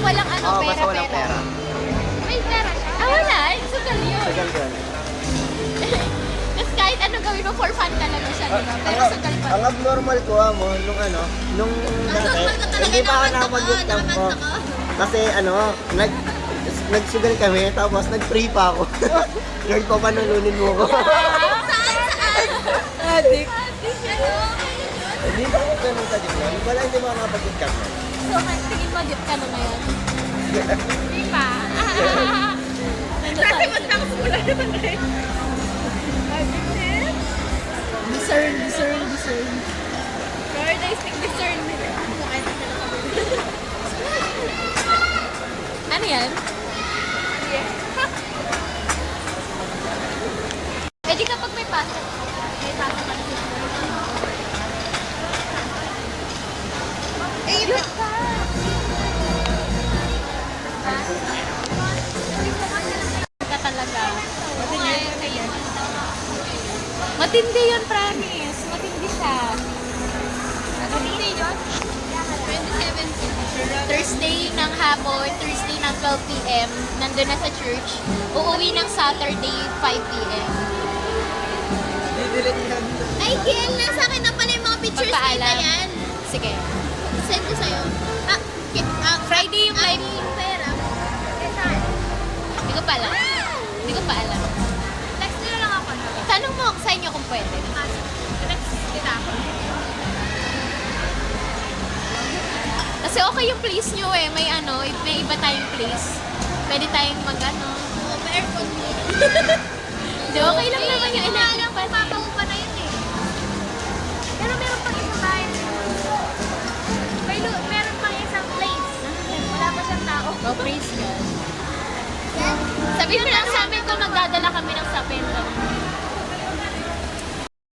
walang ano, Oo, pera, basta walang pera. May pera siya. Ah, wala. Sugal yun. Tagal yun. Tapos kahit ano gawin mo, for fun talaga siya, di ba? Pero sugal pa. Ang abnormal ko mo, nung dati, hindi pa ako nakapag-bootcamp ko. Kasi nagsugal kami, tapos nag-free pa ako. Lord, papanulunin mo ko. Saan? Adik. Hindi pa ako ganun sa diploma. Wala, hindi mo nakapag-bootcamp. So, tingin mo, dip ka na ngayon? Di pa. Kasi magkakasimula naman eh. Discern. Lord, I speak discernment. Ano yan? Pwede kapag may pasok. May pasok ka na. Eh, yun ka! Ka talaga. Matindi yun, promise. Matindi siya. Matindi yun? 27. Thursday ng hapon, Thursday ng 12 p.m. Nandun na sa church. Uuwi ng Saturday, 5 p.m. Ay, Kiel, nasa akin na pala yung mga pictures Pagpaalam. nila yan. Sige. Send ko sa'yo. Friday yung live. Yung pera. Eh, saan? Hindi ko pa alam. Hindi ko pa alam. Text nila lang ako. Tanong mo sa inyo kung pwede. Text kita ako. Kasi okay yung place nyo eh. May iba tayong place. Pwede tayong Aircon mo. Di, okay lang naman yung electric fan. Papaw pa na yun eh. Pero meron pang isang bahay. Meron pang isang place. Wala pa siyang tao. Oh, praise God. Sabihin mo lang sa amin kung magdadala ka